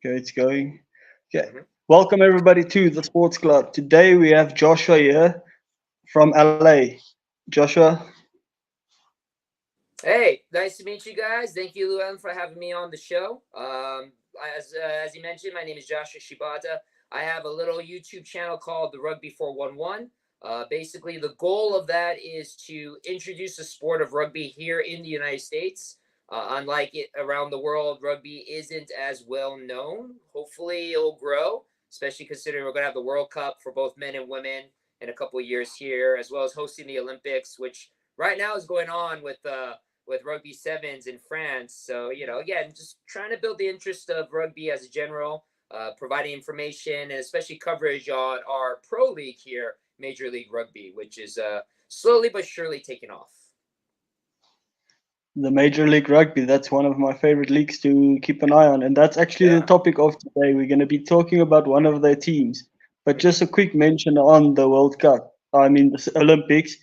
Okay, it's going. Okay. Mhm. Welcome everybody to the Sports Club. Today we have Joshua here from LA. Joshua, Hey, nice to meet you guys. Thank you, Llewellyn, for having me on the show. As you mentioned, my name is Joshua Shibata. I have a little YouTube channel called the Rugby411. Basically, the goal of that is to introduce the sport of rugby here in the United States. Unlike it around the world, rugby isn't as well known. Hopefully, it'll grow, especially considering we're going to have the World Cup for both men and women in a couple of years here, as well as hosting the Olympics, which right now is going on with rugby sevens in France. So, again, just trying to build the interest of rugby as a general, providing information and especially coverage on our pro league here, Major League Rugby, which is slowly but surely taking off. the Major League Rugby, that's one of my favorite leagues to keep an eye on. And that's actually the Yeah. topic of today. We're going to be talking about one of their teams. But Mm-hmm. just a quick mention on the World Cup. I mean, the Olympics.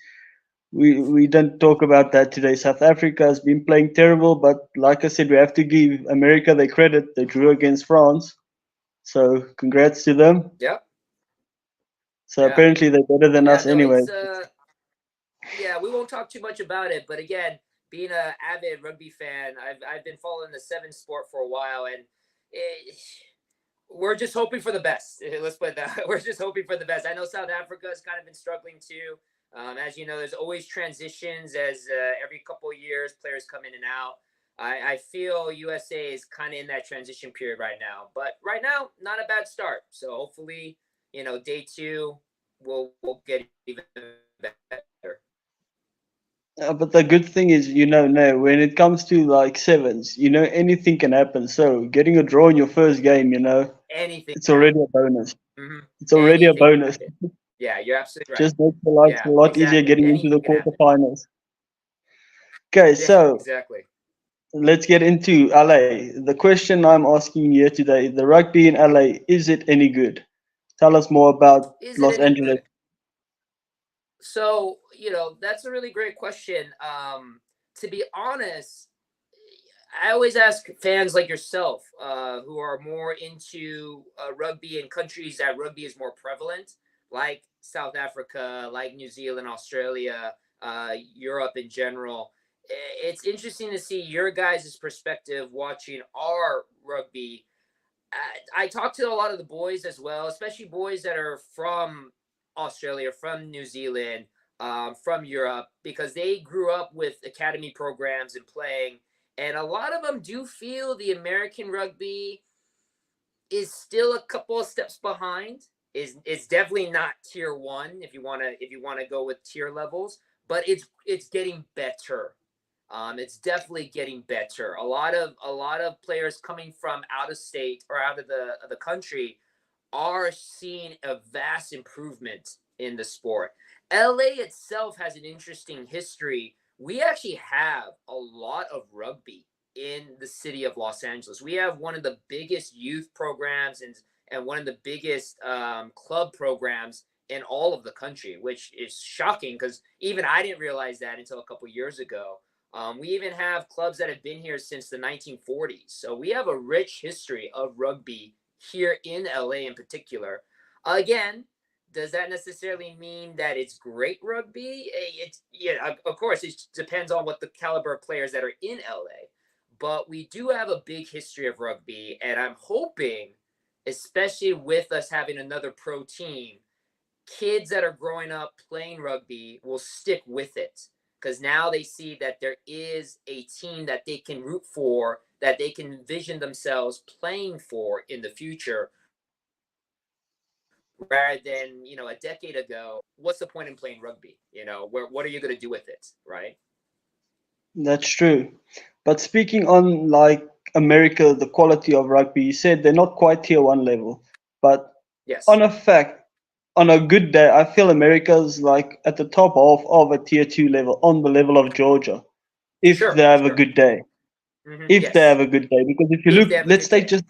We didn't talk about that today. South Africa has been playing terrible, but like I said, we have to give America their credit. They drew against France. So congrats to them. Yep. So Yeah. apparently they're better than Yeah. us No, anyway. yeah, we won't talk too much about it, but again, being an avid rugby fan, I've been following the seven sport for a while, and it, we're just hoping for the best. Let's put it that. We're just hoping for the best. I know South Africa has kind of been struggling too. As you know, there's always transitions as every couple of years players come in and out. I feel USA is kind of in that transition period right now, but right now, not a bad start. So hopefully, day two, we'll get even better. But the good thing is, no, when it comes to like sevens, anything can happen. So getting a draw in your first game, Anything it's can already happen. a bonus. Mm-hmm. It's already a Anything can bonus. happen. Yeah, you're absolutely right. Just makes the life a Yeah, lot easier exactly. getting into Anything the can happen. quarterfinals. Okay, Yeah, so exactly. let's get into LA. The question I'm asking here today, the rugby in LA, is it any good? Tell us more about Is it Los any Angeles. good? So, that's a really great question. To be honest, I always ask fans like yourself, who are more into rugby in countries that rugby is more prevalent, like South Africa, like New Zealand, Australia, Europe in general. It's interesting to see your guys' perspective watching our rugby. I talk to a lot of the boys as well, especially boys that are from Australia, from New Zealand, from Europe, because they grew up with academy programs and playing. And a lot of them do feel the American rugby is still a couple of steps behind. Is definitely not tier one if you wanna go with tier levels, but it's getting better. It's definitely getting better. A lot of players coming from out of state or out of the country are seeing a vast improvement in the sport. LA itself has an interesting history. We actually have a lot of rugby in the city of Los Angeles. We have one of the biggest youth programs and one of the biggest club programs in all of the country, which is shocking because even I didn't realize that until a couple years ago. We even have clubs that have been here since the 1940s. So we have a rich history of rugby here in LA in particular. Again, does that necessarily mean that it's great rugby? It's yeah, of course it depends on what the caliber of players that are in LA. But we do have a big history of rugby, and I'm hoping, especially with us having another pro team, kids that are growing up playing rugby will stick with it because now they see that there is a team that they can root for, that they can envision themselves playing for in the future, rather than a decade ago. What's the point in playing rugby? What are you going to do with it, right? That's true. But speaking on like America, the quality of rugby, you said they're not quite tier one level. But Yes, on a fact, on a good day, I feel America's like at the top half of a tier two level, on the level of Georgia, if they sure, have a sure. good day. If they have Yes, a good day, because if you if look, they have a let's good take day. just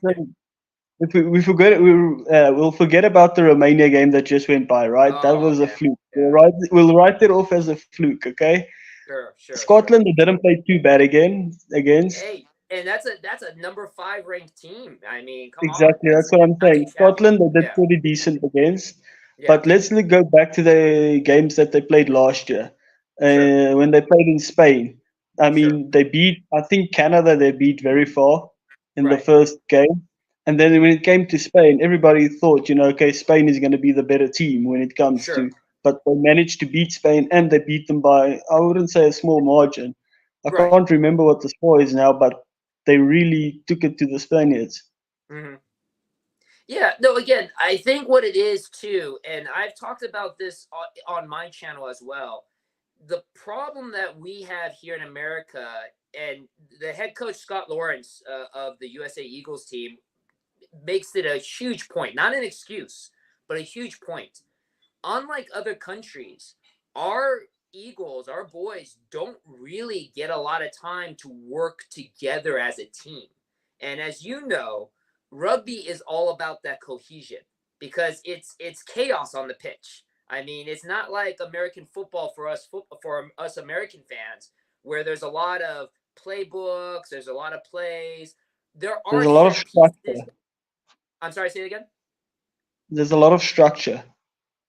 if we forget we'll forget about the Romania game that just went by, right? That Oh, was a okay. fluke. Yeah, We'll write it off as a fluke, okay? sure, sure, Scotland sure. they didn't play too bad again against. Hey, and that's a number 5 ranked team. I mean, come on, Exactly, that's that's what I'm nothing saying. shabby. Scotland, they did Yeah, pretty decent against. yeah, But let's go back to the games that they played last year. sure, When they played in Spain, I sure, mean, they beat, I think Canada, they beat very far in the right, first game. And then when it came to Spain, everybody thought, okay, Spain is going to be the better team when it comes sure, to, but they managed to beat Spain and they beat them by, I wouldn't say a small margin. I right. can't remember what the score is now, but they really took it to the Spaniards. Hmm. Yeah, no, again, I think what it is too, and I've talked about this on my channel as well. The problem that we have here in America, and the head coach Scott Lawrence of the USA Eagles team makes it a huge point, not an excuse, but a huge point. Unlike other countries, our Eagles, our boys, don't really get a lot of time to work together as a team. And as you know, rugby is all about that cohesion because it's chaos on the pitch. I mean, it's not like American football for us American fans where there's a lot of playbooks, there's a lot of plays. There There's are a lot of set pieces. structure. I'm sorry, say it again. There's a lot of structure.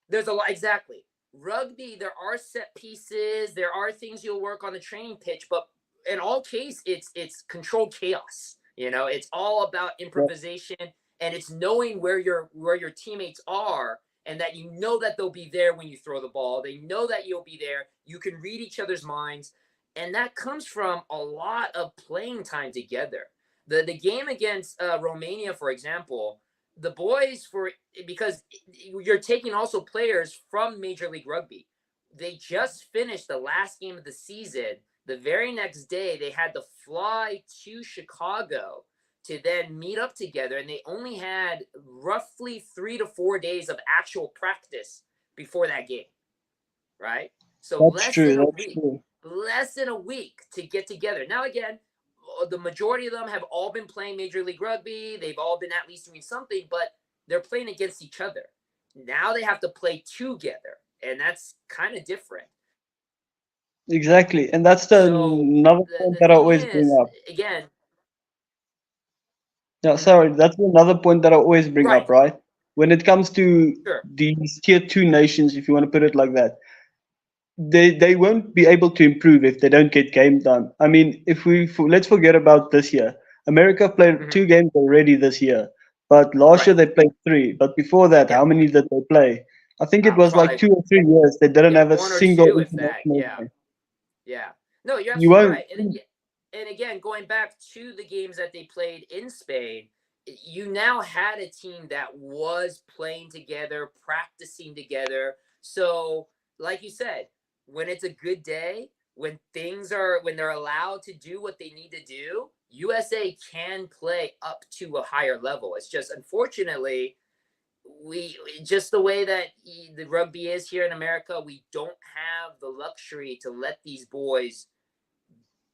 There's a lot, exactly. Rugby, there are set pieces, there are things you'll work on the training pitch, but in all case, it's controlled chaos. It's all about Yeah. improvisation, and it's knowing where your teammates are, and that you know that they'll be there when you throw the ball. They know that you'll be there. You can read each other's minds, and that comes from a lot of playing time together. The game against Romania, for example, the boys for because you're taking also players from Major League Rugby. They just finished the last game of the season. The very next day, they had to fly to Chicago to then meet up together, and they only had roughly 3 to 4 days of actual practice before that game, right? So That's true. That's true. less than a week to get together. Now, again, the majority of them have all been playing Major League Rugby. They've all been at least doing something, but they're playing against each other. Now they have to play together, and that's kind of different. Exactly. And that's the So another the point that I thing always bring is, up. again, Yeah, mhm, sorry, that's another point that I always bring right, up, right? When it comes to sure, these tier two nations, if you want to put it like that, they won't be able to improve if they don't get game done. I mean, let's forget about this year. America played mhm, 2 games already this year, but last right, year they played three. But before that, yeah, how many did they play? I think it was like probably 2 or 3 years they didn't yeah, have a one or single two, if that, international yeah. game. Yeah. No, you're You absolutely won't. right. And again, going back to the games that they played in Spain, you now had a team that was playing together, practicing together. So, like you said, when it's a good day, when they're allowed to do what they need to do, USA can play up to a higher level. It's just unfortunately we just the way that the rugby is here in America, we don't have the luxury to let these boys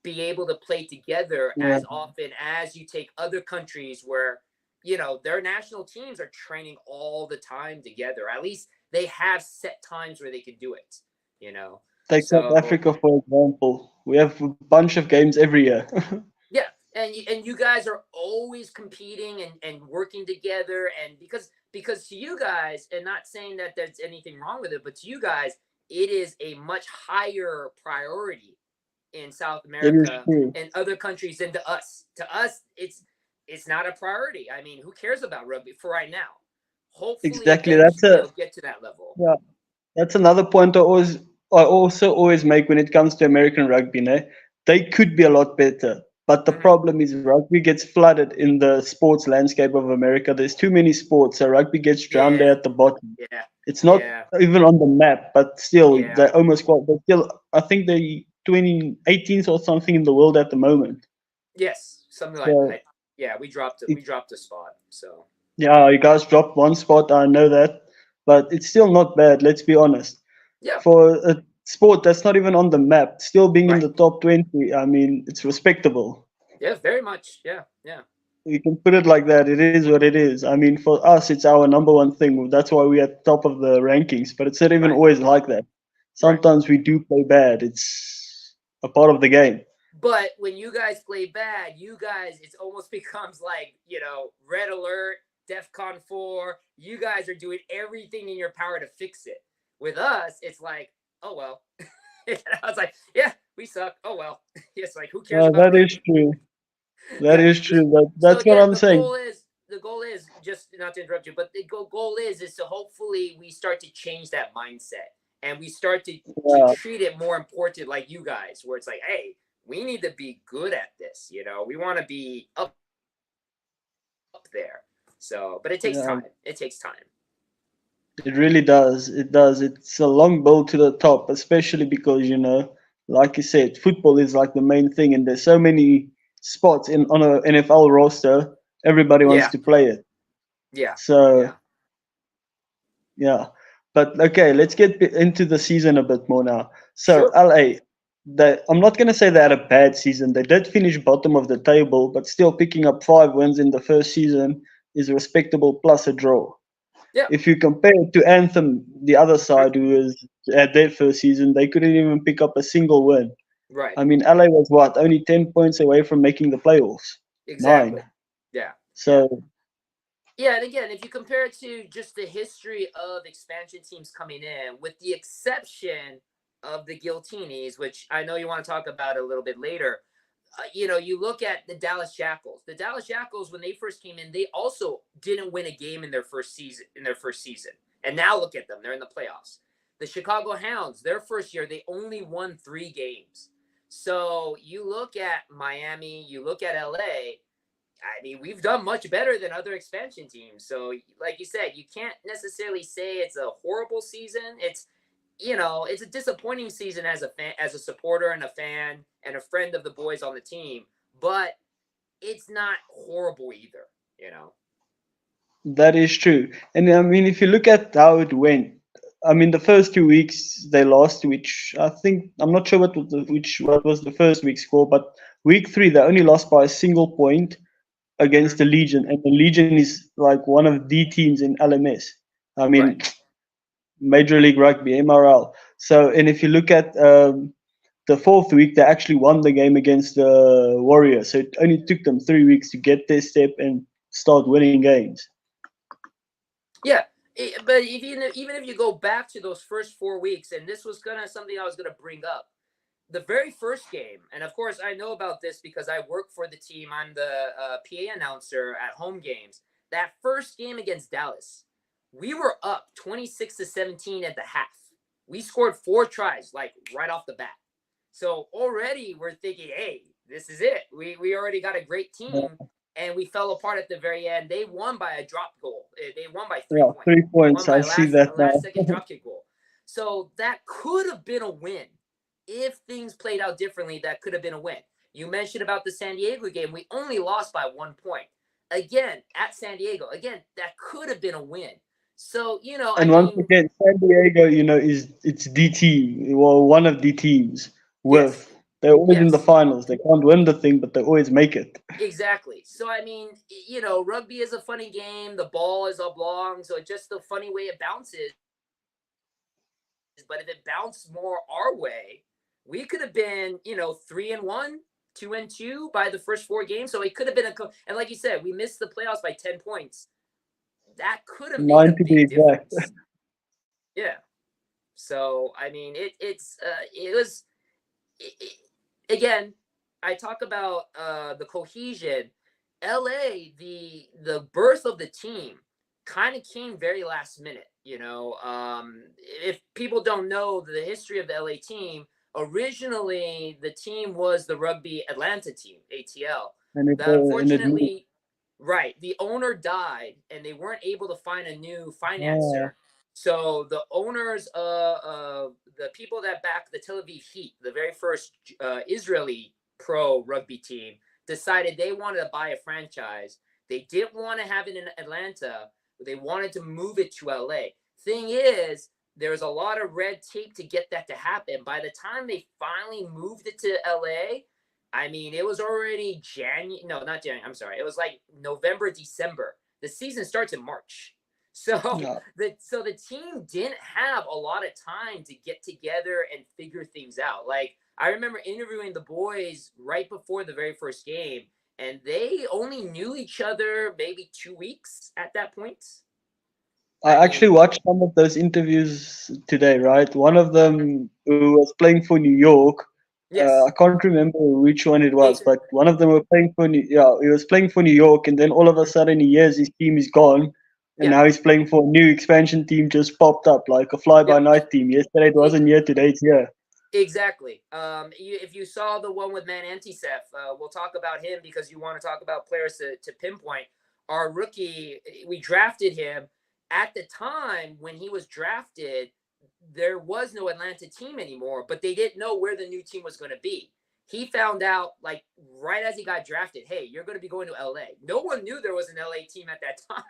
be able to play together Yeah, as often as you take other countries where their national teams are training all the time together. At least they have set times where they can do it. You know, take South so Africa for example. We have a bunch of games every year. yeah, and you guys are always competing and working together, and because to you guys, and not saying that there's anything wrong with it, but to you guys, it is a much higher priority in South It is America true. and other countries than to us. To us, it's not a priority. I mean, who cares about rugby for right now? Hopefully, Exactly. That's eventually, a it'll get to that level. yeah. That's another point I also always make when it comes to American rugby. No? They could be a lot better, but the Hmm. problem is rugby gets flooded in the sports landscape of America. There's too many sports, so rugby gets drowned Yeah, there at the bottom. yeah, It's not yeah, even on the map, but still, yeah. they almost got. They still, I think they 2018th or something in the world at the moment. Yes, something like So that. Yeah, we dropped it. We it's dropped a spot. So yeah, you guys dropped one spot. I know that, but it's still not bad. Let's be honest. yeah, For a sport that's not even on the map, still being in right. the top 20, I mean, it's respectable. Yeah, very much. Yeah, yeah. You can put it like that. It is what it is. I mean, for us, it's our number one thing. That's why we're at top of the rankings, but it's not even Right, always like that. right. Sometimes we do play bad. It's a part of the game. But when you guys play bad, it almost becomes like, red alert, DEFCON 4. You guys are doing everything in your power to fix it. With us, it's like, oh, well. I was like, yeah, we suck. Oh, well. It's like, who cares about That is rugby? true. That Yeah. is true. So That's what again, I'm saying. the goal is just not to interrupt you, but the goal is to hopefully we start to change that mindset and we start to Yeah, treat it more important, like you guys, where it's like, hey, we need to be good at this. We want to be up there. So, but it takes yeah. time. It takes time. It really does. It does. It's a long build to the top, especially because, like you said, football is like the main thing, and there's so many spots on a NFL roster. Everybody wants Yeah. to play it. Yeah. So Yeah. yeah. But okay, let's get into the season a bit more now. So Sure. LA, I'm not going to say they had a bad season. They did finish bottom of the table, but still picking up 5 wins in the first season is respectable plus a draw. Yeah. If you compare it to Anthem, the other side, who was at their first season, they couldn't even pick up a single win. Right. I mean, LA was what, only 10 points away from making the playoffs? Exactly. 9. Yeah. Yeah. So, Yeah, and again, if you compare it to just the history of expansion teams coming in, with the exception of the Guiltinis, which I know you want to talk about a little bit later, you look at the Dallas Jackals. The Dallas Jackals, when they first came in, they also didn't win a game in their first season. And now look at them; they're in the playoffs. The Chicago Hounds, their first year, they only won 3 games. So you look at Miami, you look at LA. I mean, we've done much better than other expansion teams. So, like you said, you can't necessarily say it's a horrible season. It's a disappointing season as a fan, as a supporter and a fan and a friend of the boys on the team. But it's not horrible either. that is true. And I mean, if you look at how it went, I mean, the first 2 weeks they lost, which I think I'm not sure what was the first week score, but week 3 they only lost by a single point against Mm-hmm. the Legion, and the Legion is like one of the teams in LMS. I Right. mean, Major League Rugby, MRL. So, and if you look at the fourth week, they actually won the game against the Warriors. So it only took them 3 weeks to get their step and start winning games. Yeah. But even if you go back to those first 4 weeks, and this was something I was gonna bring up, the very first game, and of course I know about this because I work for the team. I'm the PA announcer at home games. That first game against Dallas, we were up 26-17 at the half. We scored 4 tries, like right off the bat. So already we're thinking, hey, this is it. We already got a great team, and we fell apart at the very end. They won by a drop goal. They won by 3 Yeah, points. 3 points. Won by I see that now. last second drop kick goal. So that could have been a win. If things played out differently, that could have been a win. You mentioned about the San Diego game. We only lost by 1 point. Again, at San Diego. Again, that could have been a win. So, I And once mean, again, San Diego, it's DT, well, one of the teams yes, with they're always in the yes, finals. They can't win the thing, but they always make it. exactly. So, I mean, rugby is a funny game. The ball is oblong. So, it's just the funny way it bounces. But if it bounced more our way, we could have been, 3-1, 2-2 by the first 4 games. So it could have been and like you said, we missed the playoffs by 10 points. That could have made 9 a to be big exact. difference. Yeah. So I mean, it was again. I talk about the cohesion. LA, the birth of the team kind of came very last minute. If people don't know the history of the LA team, originally the team was the Rugby Atlanta team, ATL. And That it moved. unfortunately, right, the owner died, and they weren't able to find a new Oh, financer. So the owners, the people that backed the Tel Aviv Heat, the very first Israeli pro rugby team, decided they wanted to buy a franchise. They didn't want to have it in Atlanta. They wanted to move it to LA. Thing is, there's a lot of red tape to get that to happen. By the time they finally moved it to LA, I mean, it was already January. No, not January. I'm sorry. It was like November, December. The season starts in March. So yeah. the team didn't have a lot of time to get together and figure things out. Like, I remember interviewing the boys right before the very first game, and they only knew each other maybe 2 weeks at that point. I I actually mean, watched some of those interviews today, right? One of them who was playing for New York, I yes, can't remember which one it was, but one exactly. of them were playing for yeah, he was playing for New York, and then all of a sudden he hears his team is gone, and Yeah, now he's playing for a new expansion team just popped up like a fly by yep. night team. Yesterday it wasn't here, today it's here. Exactly. If you saw the one with Man Antisef, we'll talk about him because you want to talk about players to pinpoint. Our rookie, we drafted him at the time when he was drafted. There was no Atlanta team anymore, but they didn't know where the new team was going to be. He found out like right as he got drafted, hey, you're going to be going to LA. No one knew there was an LA team at that time.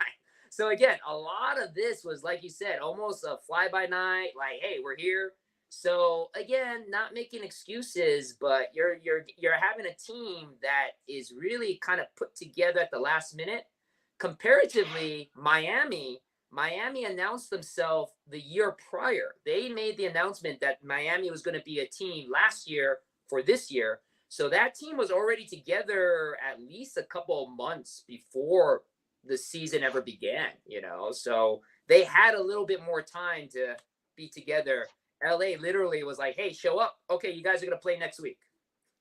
So again, a lot of this was like you said, almost a fly by night. Like, hey, we're here. So again, not making excuses, but you're having a team that is really kind of put together at the last minute. Comparatively, Miami announced themselves the year prior. They made the announcement that Miami was going to be a team last year for this year. So that team was already together at least a couple of months before the season ever began, you know. So they had a little bit more time to be together. LA literally was like, "Hey, show up. Okay, you guys are going to play next week.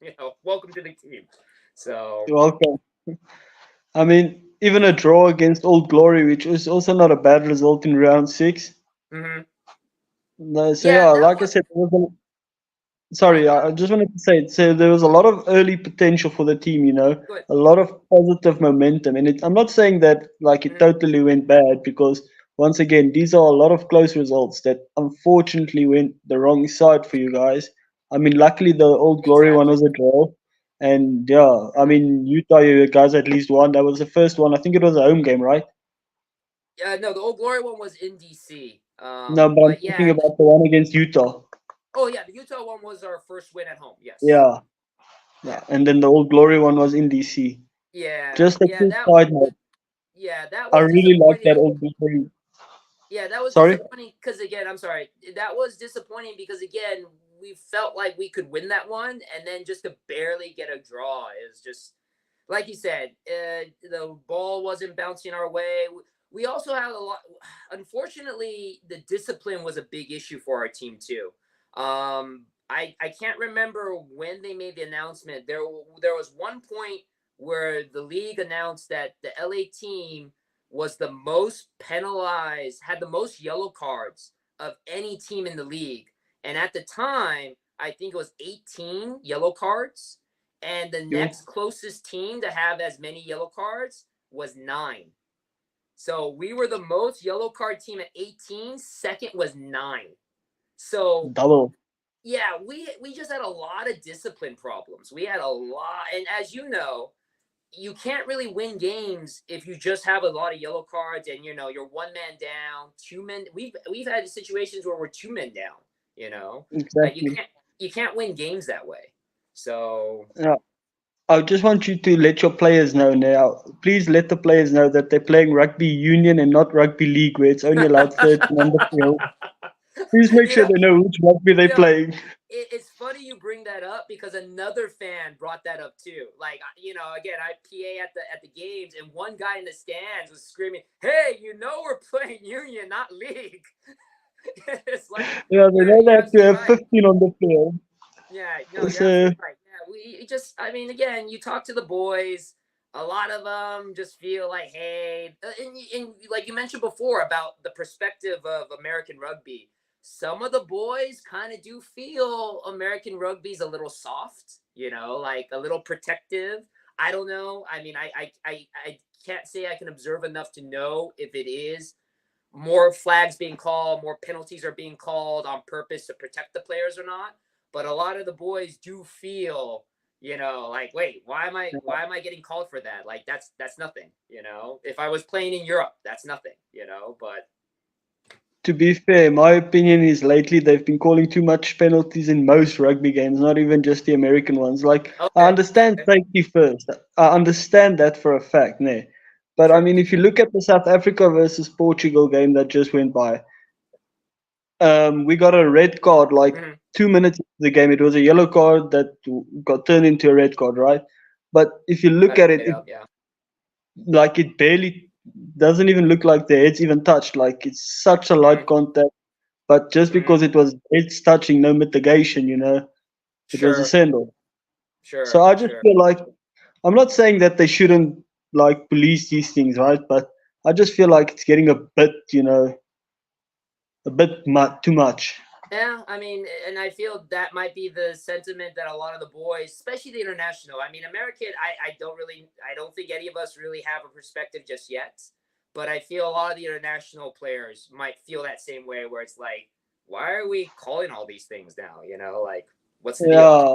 You know, welcome to the team." So, You're welcome. I mean, even a draw against Old Glory, which was also not a bad result in round six. mhm. No, so Yeah, yeah, that like I was said, go ahead, sorry, go I ahead. just wanted to say, so there was a lot of early potential for the team, Go ahead. a lot of positive momentum. And I'm not saying that like it Mhm. totally went bad because once again, these are a lot of close results that unfortunately went the wrong side for you guys. I mean, luckily the Old Glory one Exactly. was a draw. And yeah, I Mhm. mean, Utah, you guys at least won. That was the first one. I think it was a home game, right? Yeah, no, the Old Glory one was in DC. No, but I'm But talking yeah, about the one against Utah. oh yeah, the Utah one was our first win at home. Yes. Yeah, yeah. Yeah. And then the Old Glory one was in DC. Yeah. Just a Yeah. quick side note. Yeah, that I was really like that disappointing. old Glory. Yeah, that was Sorry? disappointing because again, I'm sorry. That was disappointing because again, we felt like we could win that one, and then just to barely get a draw is just like you said. The ball wasn't bouncing our way. We also had a lot. Unfortunately, the discipline was a big issue for our team too. I can't remember when they made the announcement. There was one point where the league announced that the LA team was the most penalized, had the most yellow cards of any team in the league. And at the time, I think it was 18 yellow cards. And the You. next closest team to have as many yellow cards was 9. So we were the most yellow card team at 18. Second was 9. So Double. yeah, we just had a lot of discipline problems. We had a lot, and as you can't really win games if you just have a lot of yellow cards and you're one man down, two men. We've had situations where we're two men down. Like Exactly. you can't win games that way. So Yeah. I just want you to let your players know now. Please let the players know that they're playing rugby union and not rugby league, where it's only allowed 13 on the field. Please make you sure know, they know which rugby you they're know, playing. it's funny you bring that up because another fan brought that up too. Like again, I PA at the games, and one guy in the stands was screaming, "Hey, we're playing union, not league." It's like Yeah, they know they you're have to absolutely have right. 15 on the field. Yeah, no, you're So, absolutely right. Yeah, we just, I mean, again, you talk to the boys, a lot of them just feel like, hey, and like you mentioned before about the perspective of American rugby, some of the boys kind of do feel American rugby's a little soft, like a little protective. I don't know. I mean, I can't say I can observe enough to know if it is more flags being called, more penalties are being called on purpose to protect the players or not. But a lot of the boys do feel, like, wait, why am I getting called for that? Like that's nothing. If I was playing in Europe, that's nothing. But to be fair, my opinion is lately they've been calling too much penalties in most rugby games, not even just the American ones. Like, I okay, understand okay, safety first. I understand that for a fact, nah. But I sure, mean, if you look at the South Africa versus Portugal game that just went by, we got a red card like Mhm. 2 minutes into the game. It was a yellow card that got turned into a red card, right? But if you look Cut at it, it up, yeah. it barely doesn't even look like the heads even touched. Like it's such a light Mhm. contact. But just Mhm. because it was heads touching, no mitigation, it was a Sure, send off. So sure, I just sure. feel like I'm not saying that they shouldn't like police these things, right? But I just feel like it's getting a bit, too much. Yeah, I mean, and I feel that might be the sentiment that a lot of the boys, especially the international. I mean, American, I don't think any of us really have a perspective just yet. But I feel a lot of the international players might feel that same way, where it's like, why are we calling all these things now? Like, what's the deal? Yeah,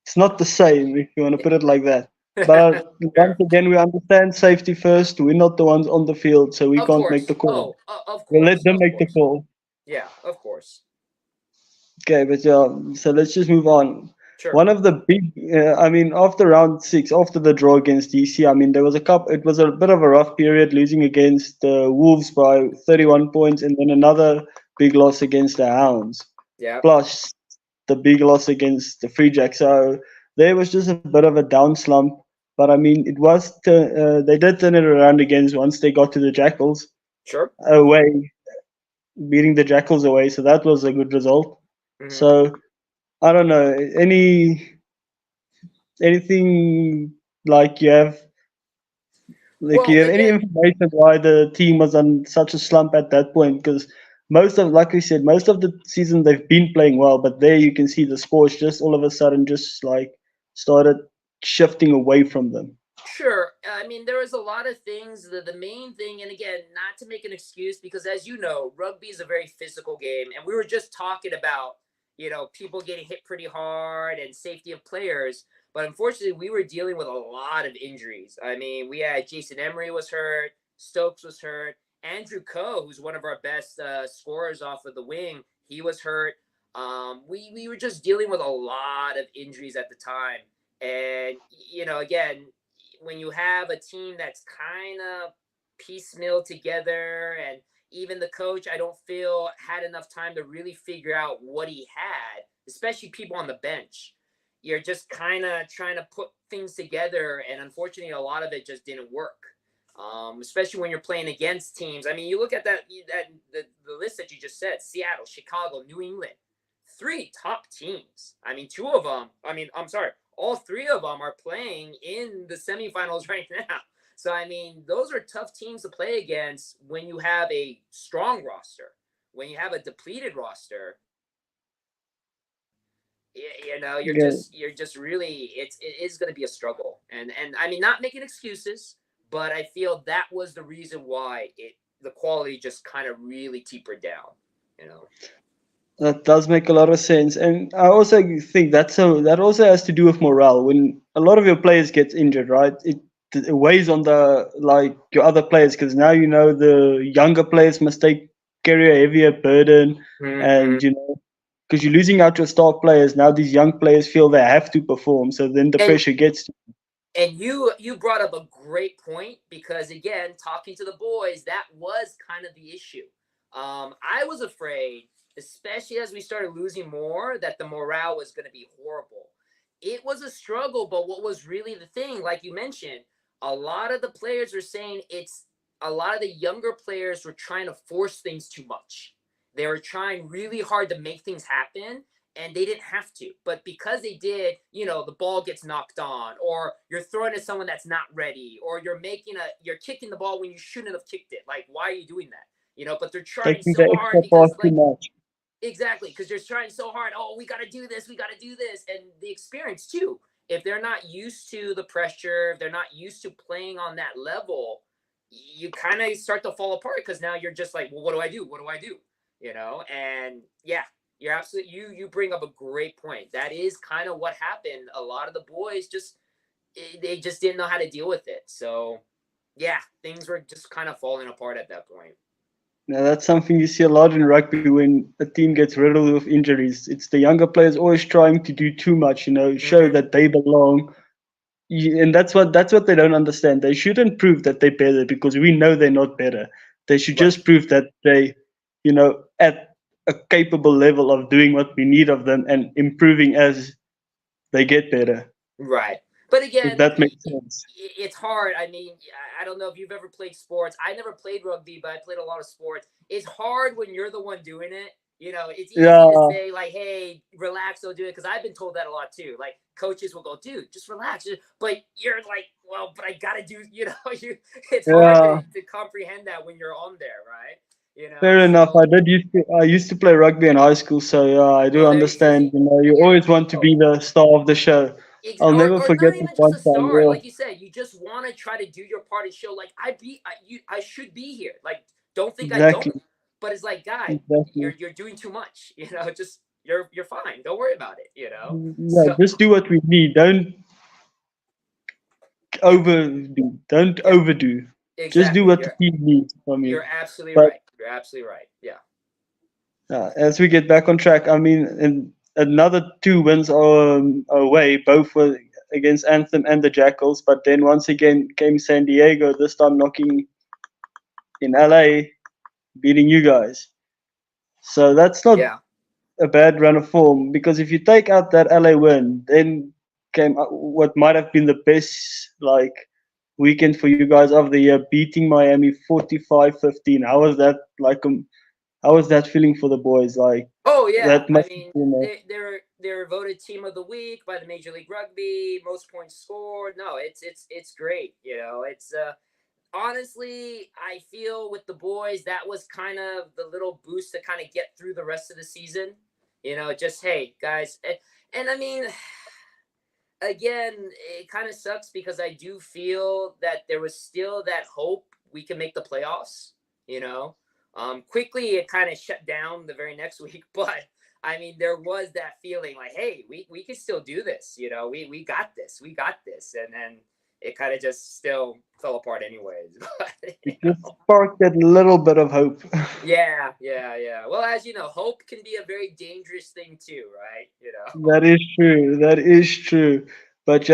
it's not the same if you want to put it like that. But once Fair. again, we understand safety first. We're not the ones on the field, so we Of can't make the course. call. Oh, of We'll let course. them Of make the course. call. Yeah, of course. Okay, but yeah, so let's just move on. Sure. One of the big, I mean, after round six, after the draw against DC, I mean, there was a cup. It was a bit of a rough period, losing against the Wolves by Mhm. 31 points, and then another big loss against the Hounds, Yeah. plus the big loss against the Free Jacks. So there was just a bit of a down slump. But I mean, they did turn it around again once they got to the Jackals Sure. away, beating the Jackals away. So that was a good result. Hmm. So I don't know anything like Well, you have any again, information why the team was on such a slump at that point? Because like we said, most of the season they've been playing well, but there you can see the scores just all of a sudden just like started shifting away from them. sure. I mean, there was a lot of things. The main thing, and again, not to make an excuse, because as you know, rugby is a very physical game, and we were just talking about people getting hit pretty hard and safety of players. But unfortunately, we were dealing with a lot of injuries. I mean, we had Jason Emery was hurt, Stokes was hurt, Andrew Coe, who's one of our best scorers off of the wing, he was hurt. We were just dealing with a lot of injuries at the time. And, again, when you have a team that's kind of piecemeal together, and even the coach, I don't feel had enough time to really figure out what he had, especially people on the bench. You're just kind of trying to put things together, and unfortunately, a lot of it just didn't work. Especially when you're playing against teams. I mean, you look at the list that you just said: Seattle, Chicago, New England, three top teams. I mean, two of them. I mean, I'm sorry, all three of them are playing in the semifinals right now. So I mean, those are tough teams to play against when you have a strong roster. When you have a depleted roster, Yeah, you're just really it is going to be a struggle. And I mean, not making excuses, but I feel that was the reason why the quality just kind of really tapered down. You know. that does make a lot of sense, and I also think that also has to do with morale. When a lot of your players get injured, right? It weighs on the like your other players because now the younger players must carry a heavier burden, Mm-hmm. and because you're losing out your star players now, these young players feel they have to perform, so then the And pressure gets to you brought up a great point, because again, talking to the boys, that was kind of the issue. I was afraid, especially as we started losing more, that the morale was going to be horrible. It was a struggle, but what was really the thing, like you mentioned, a lot of the players were saying it's a lot of the younger players were trying to force things too much. They were trying really hard to make things happen, and they didn't have to. But because they did, the ball gets knocked on, or you're throwing at someone that's not ready, or you're kicking the ball when you shouldn't have kicked it. Like, why are you doing that? But they're trying taking the so hard extra part because, too like, much. exactly, because they're trying so hard. Oh, we got to do this. We got to do this. And the experience, too. If they're not used to the pressure, if they're not used to playing on that level, you kind of start to fall apart, because now you're just like, well, what do I do? What do I do? And yeah, you're absolutely, you bring up a great point. That is kind of what happened. A lot of the boys they just didn't know how to deal with it. So yeah, things were just kind of falling apart at that point. Now that's something you see a lot in rugby when a team gets riddled with injuries. It's the younger players always trying to do too much, show Mm-hmm. that they belong. And that's what they don't understand. They shouldn't prove that they're better because we know they're not better. They should Right. just prove that they, at a capable level of doing what we need of them and improving as they get better. Right. But If again, that makes sense. it's hard. I mean, I don't know if you've ever played sports. I never played rugby, but I played a lot of sports. It's hard when you're the one doing it. You know, it's easy to Yeah, say like, "Hey, relax, don't do it." Because I've been told that a lot too. Like coaches will go, "Dude, just relax." But you're like, "Well, but I gotta do." You know, it's hard yeah. to comprehend that when you're on there, right? You know, Fair enough. so I used to play rugby in high school, so yeah, I do oh, there you understand. see, You know, you yeah, always there you want to go. be the star of the show. I'll never Or forget not this even just one a time. star, Yeah, like you said, you just want to try to do your part and show like I should be here. Like don't think I exactly, don't, but it's like guy, exactly. you're doing too much. You know, just you're fine. Don't worry about it. You know, Yeah, so just do what we need. Don't yeah, overdo. Don't yeah, overdo. Just do exactly. what the team needs from you. You're absolutely But right. You're absolutely right. Yeah, as we get back on track, I mean, in another two wins away, both were against Anthem and the Jackals. But then once again came San Diego, this time knocking in LA, beating you guys. So that's not yeah, a bad run of form because if you take out that LA win, then came what might have been the best like weekend for you guys of the year, beating Miami 45-15. How was that like? How was that feeling for the boys? Like oh yeah. that I must, mean, you know, they're voted team of the week by the Major League Rugby, most points scored. No, it's great. You know, it's honestly, I feel with the boys, that was kind of the little boost to kind of get through the rest of the season. You know, just hey, guys. And I mean, again, it kind of sucks because I do feel that there was still that hope we can make the playoffs, you know. Quickly, it kind of shut down the very next week, but I mean, there was that feeling like, hey, we can still do this, you know, we got this, and then it kind of just still fell apart anyways. But, it just sparked that little bit of hope. yeah, yeah, yeah. Well, as you know, hope can be a very dangerous thing too, right? You know. That is true. That is true. But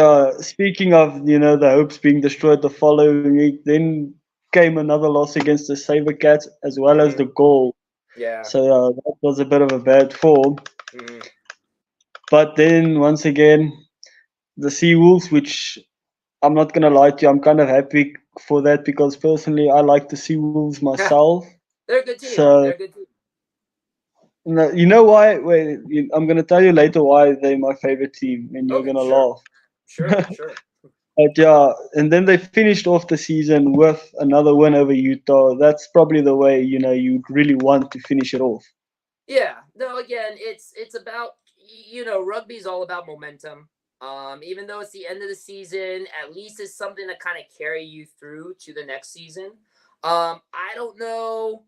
speaking of, you know, the hopes being destroyed the following week, then came another loss against the Sabercats as well as Hmm. the goal. Yeah. So that was a bit of a bad form. Hmm. But then once again, the Seawolves, which I'm not gonna lie to you, I'm kind of happy for that because personally I like the Seawolves myself. They're a good team. So They're a good team. no, you know why? Wait, I'm gonna tell you later why they're my favorite team, and you're Okay, gonna sure, laugh. sure, sure. But yeah, and then they finished off the season with another win over Utah. That's probably the way, you know, you'd really want to finish it off. Yeah. No, again, it's about you know, rugby's all about momentum. Even though it's the end of the season, at least it's something to kind of carry you through to the next season. I don't know.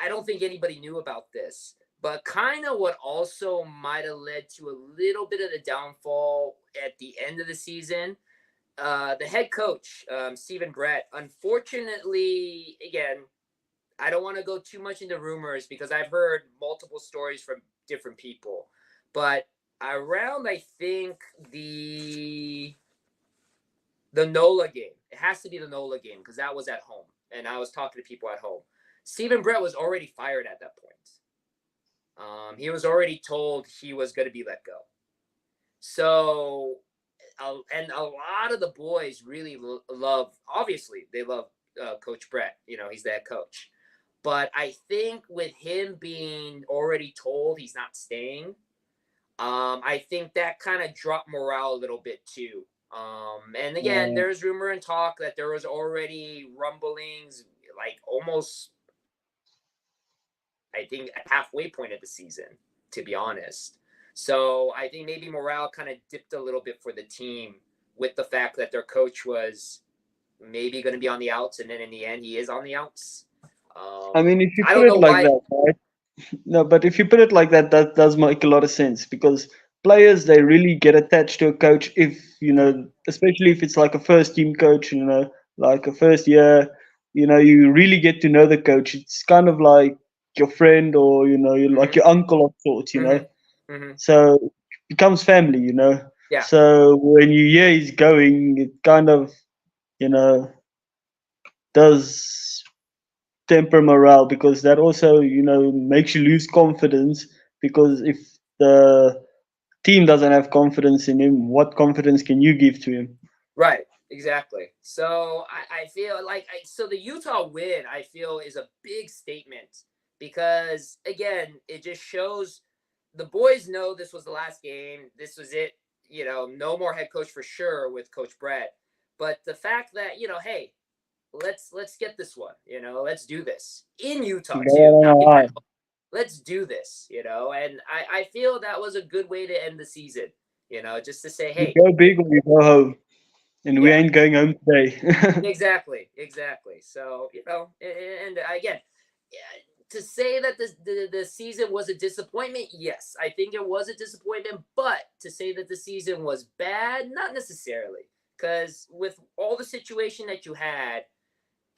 I don't think anybody knew about this, but kind of what also might have led to a little bit of the downfall at the end of the season. The head coach, Stephen Brett, unfortunately, again, I don't want to go too much into rumors because I've heard multiple stories from different people. But around, I think the NOLA game. It has to be the NOLA game because that was at home, and I was talking to people at home. Stephen Brett was already fired at that point. He was already told he was going to be let go. So, and a lot of the boys really love. Obviously, they love Coach Brett. You know, he's the head coach. But I think with him being already told he's not staying, I think that kind of dropped morale a little bit too. And again, Uh, there's rumor and talk that there was already rumblings, like almost, I think, at halfway point of the season, to be honest. So I think maybe morale kind of dipped a little bit for the team with the fact that their coach was maybe going to be on the outs, and then in the end, he is on the outs. I mean, if you I put don't it know like why. that, right? No, but if you put it like that, that does make a lot of sense because players they really get attached to a coach if you Mhm, know, especially if it's like a first team coach, you know, like a first year, you know, you really get to know the coach. It's kind of like your friend or you know, you're like mhm, your uncle of sorts, you know. mhm, mhm. So it becomes family, you know. Yeah, So when you hear he's going, it kind of you know does temper morale, because that also, makes you lose confidence. Because if the team doesn't have confidence in him, what confidence can you give to him? Right. Exactly. So I feel like so the Utah win, I feel, is a big statement because again, it just shows the boys know this was the last game. This was it. No more head coach for sure with Coach Brett. But the fact that, hey, let's get this one. Let's do this in Utah Go too. on Not even a at home. Let's do this. And I feel that was a good way to end the season. Just to say, We hey, go big or we go home, and we yeah, ain't going home today. exactly. So and again, to say that the season was a disappointment, yes, I think it was a disappointment. But to say that the season was bad, not necessarily, because with all the situation that you had,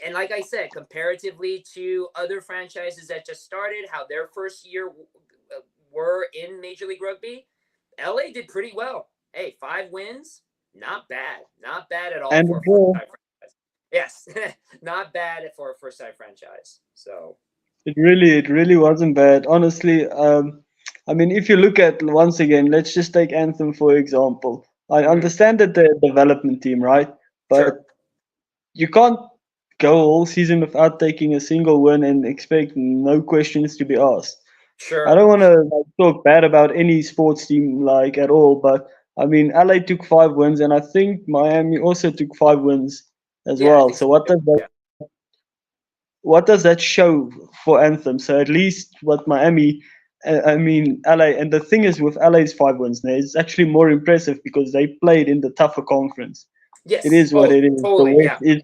and like I said, comparatively to other franchises that just started, how their first year were in Major League Rugby, LA did pretty well. Hey, 5 wins, not bad at all And for the a first draw, time franchise. Yes, not bad for a first time franchise. So it really wasn't bad, honestly. I mean, if you look at, once again, let's just take Anthem for example. I mhm, understand that they're a development team, right? sure, But you can't go all season without taking a single win and expect no questions to be asked. I sure, don't want to talk bad about any sports team like at all, but I mean, LA took 5 wins, and I think Miami also took 5 wins as yeah, I well. think So so too. Yeah, what does that show for Anthem? So at least what Miami, I mean LA, and the thing is with LA's 5 wins, now, it's actually more impressive because they played in the tougher conference. It yes, is what it is. The totally, West yeah, is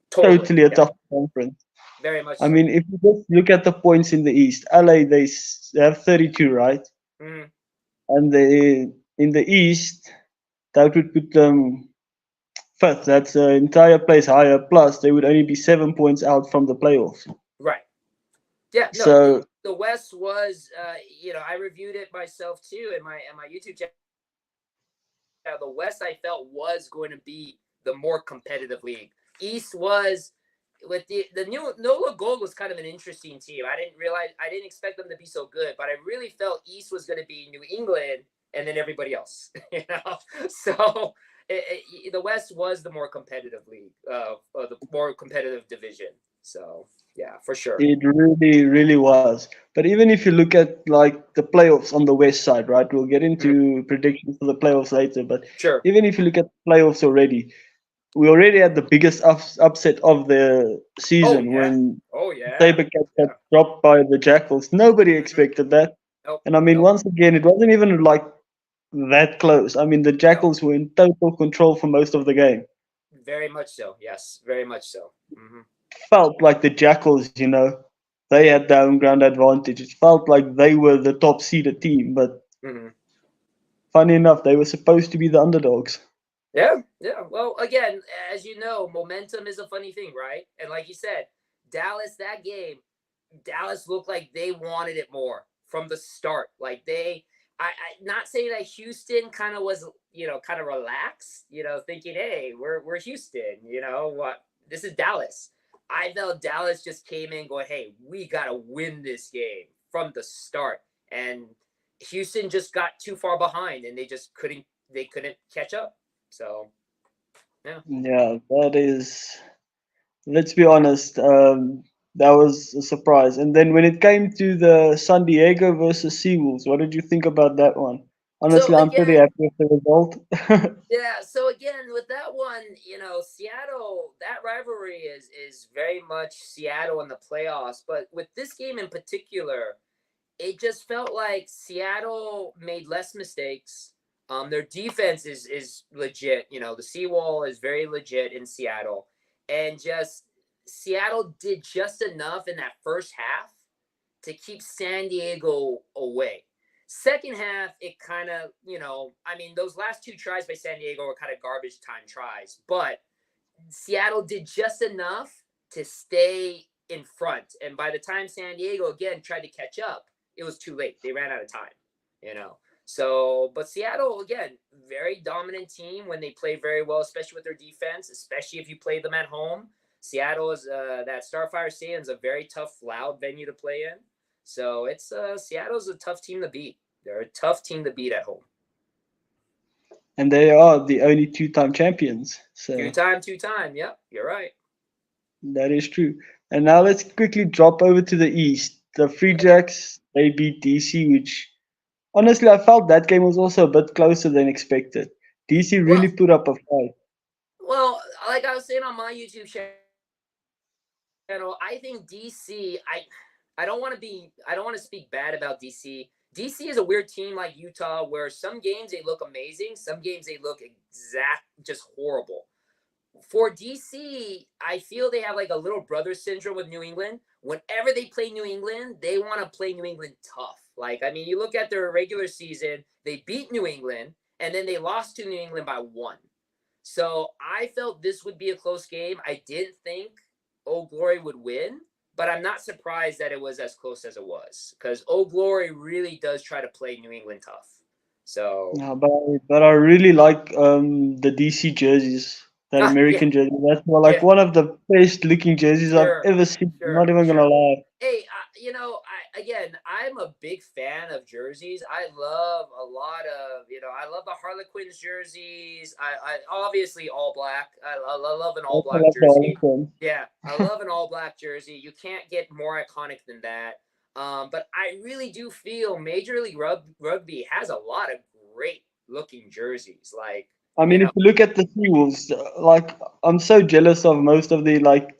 totally, totally a yeah, tough conference. very much I so. mean, if you just look at the points in the East, LA they have 32, right? Mhm. And they in the East that would put them fifth. That's an entire place higher. Plus, they would only be 7 points out from the playoffs. Right. Yeah, no, So the West was, I reviewed it myself too in my YouTube channel. The West I felt was going to be the more competitive league. East was with the new Nola Gold was kind of an interesting team. I didn't expect them to be so good, but I really felt East was going to be New England and then everybody else. So the West was the more competitive league, the more competitive division. So yeah, for sure. it really, really was. But even if you look at like the playoffs on the West side, right? We'll get Mhm. into predictions for the playoffs later. But Sure. even if you look at the playoffs already, we already had the biggest upset of the Oh season yeah. when Oh yeah. Sabercats got Yeah. dropped by the Jackals. Nobody Hmm. expected that. Nope. And I mean, Nope. once again, it wasn't even like that close. I mean, the No. Jackals were in total control for most of the game. Very much so. Yes. Very much so. Felt like the Jackals, they had the home ground advantage. It felt like they were the top seeded team, but Hmm. funny enough, they were supposed to be the underdogs. Yeah, yeah. Well, again, as you know, momentum is a funny thing, right? And like you said, Dallas, that game, Dallas looked like they wanted it more from the start. Like I not saying that Houston kind of was, kind of relaxed, thinking, hey, we're Houston, what? This is Dallas. I felt Dallas just came in going, hey, we gotta win this game from the start, and Houston just got too far behind, and they couldn't catch up. So yeah. Yeah, that is, let's be honest, that was a surprise. And then when it came to the San Diego versus Seawolves, what did you think about that one? So Honestly, I'm pretty again, happy with the result. yeah. So again, with that one, Seattle, that rivalry is very much Seattle in the playoffs. But with this game in particular, it just felt like Seattle made less mistakes. Their defense is legit. The seawall is very legit in Seattle, and just Seattle did just enough in that first half to keep San Diego away. Second half, it kind of, I mean, those last two tries by San Diego were kind of garbage time tries, but Seattle did just enough to stay in front. And by the time San Diego again tried to catch up, it was too late. They ran out of time, you know. So, but Seattle again, very dominant team when they play very well, especially with their defense, especially if you play them at home. Seattle is that Starfire Stadium is a very tough, loud venue to play in. So it's Seattle's a tough team to beat. They're a tough team to beat at home. And they are the only two-time champions. So Two time. Yep, you're right. that is true. And now let's quickly drop over to the East. The Free Yeah. Jacks, they beat DC, which honestly I felt that game was also a bit closer than expected. DC really Well, put up a fight. well, like I was saying on my YouTube channel, I think DC. I don't want to speak bad about DC. DC is a weird team like Utah, where some games they look amazing, some games they look just horrible. For DC, I feel they have like a little brother syndrome with New England. Whenever they play New England, they want to play New England tough. Like, I mean, you look at their regular season, they beat New England, and then they lost to New England by 1. So I felt this would be a close game. I didn't think Old Glory would win, but I'm not surprised that it was as close as it was, because Old Glory really does try to play New England tough. So, No, but I really like the DC jerseys, that yeah, American jersey. That's more like yeah. one of the best looking jerseys I've Sure, ever seen. I'm not sure, even gonna sure. lie. Hey, I'm a big fan of jerseys. I love a lot of, I love the Harlequins jerseys. I obviously all black. I love an I all also black love the jersey. Harlequins. Yeah, I love an all black jersey. You can't get more iconic than that. But I really do feel Major League Rugby has a lot of great looking jerseys. Like, I you mean, if know, you look at the Seawolves, like I'm so jealous of most of the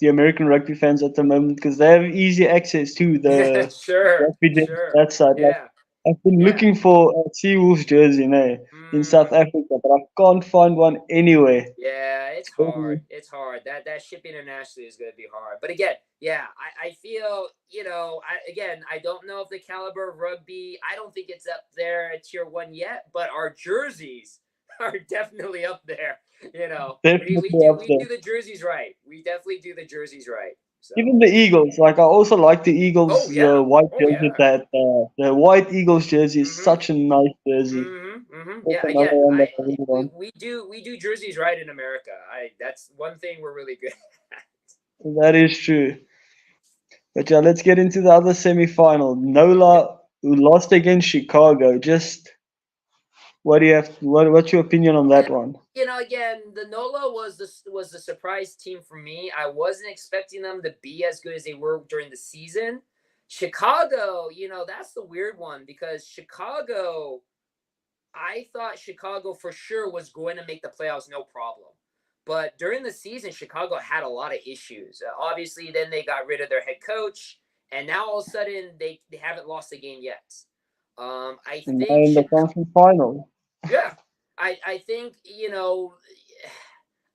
American rugby fans at the moment because they have easy access to the sure, rugby jerseys sure, that side. Like yeah, I've been yeah. looking for a Seawolves jersey now in South Mm. Africa, but I can't find one anywhere. Yeah, it's hard. It's hard. That shipping internationally is going to be hard. But again, yeah, I feel, I don't know if the caliber of rugby, I don't think it's up there at tier 1 yet, but our jerseys are definitely up there. We Definitely do up we there. do the jerseys right. We definitely do the jerseys right. So, Even the Eagles, like I also like the oh Eagles yeah. white Oh jersey. yeah. That the white Eagles jersey is Mhm. such a nice jersey. Mhm. Mhm. That's Yeah, another again, one that I I really we, want. we do we do jerseys right in America. That's one thing we're really good at. That is true. But yeah, let's get into the other semi-final. Yeah. Nola, who lost against Chicago. Just what do you have? What's your opinion on Yeah, that one? again, the NOLA was the surprise team for me. I wasn't expecting them to be as good as they were during the season. Chicago, that's the weird one because Chicago, I thought Chicago for sure was going to make the playoffs no problem. But during the season, Chicago had a lot of issues. Obviously, then they got rid of their head coach, and now all of a sudden they haven't lost a game yet. I And now think in the conference final. yeah, I think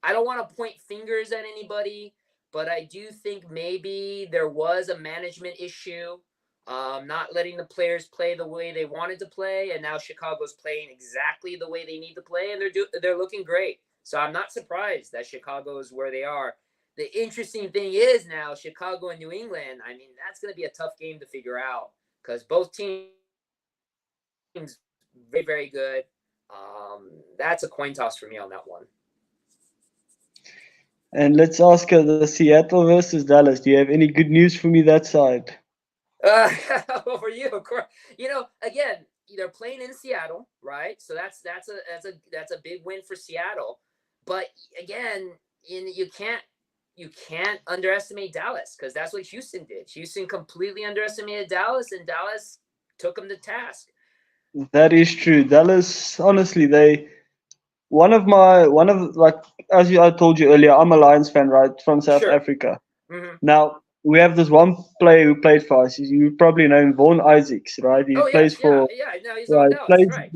I don't want to point fingers at anybody, but I do think maybe there was a management issue, not letting the players play the way they wanted to play, and now Chicago's playing exactly the way they need to play, and they're looking great. So I'm not surprised that Chicago is where they are. The interesting thing is now Chicago and New England. I mean, that's going to be a tough game to figure out because both teams very very good. That's a coin toss for me on that one. And let's ask the Seattle versus Dallas. Do you have any good news for me that side? Uh, for you, of course. Again, they're playing in Seattle, right? So that's a big win for Seattle. But again, you can't underestimate Dallas because that's what Houston did. Houston completely underestimated Dallas, and Dallas took them to task. That is true. Dallas, honestly, they one of like I told you earlier, I'm a Lions fan, right, from South Sure. Africa. Mm-hmm. Now we have this one player who played for us. You probably know him, Vaughn Isaacs, right? He Oh plays yes, yeah, for yeah. No, he's yeah, on he Dallas, plays right?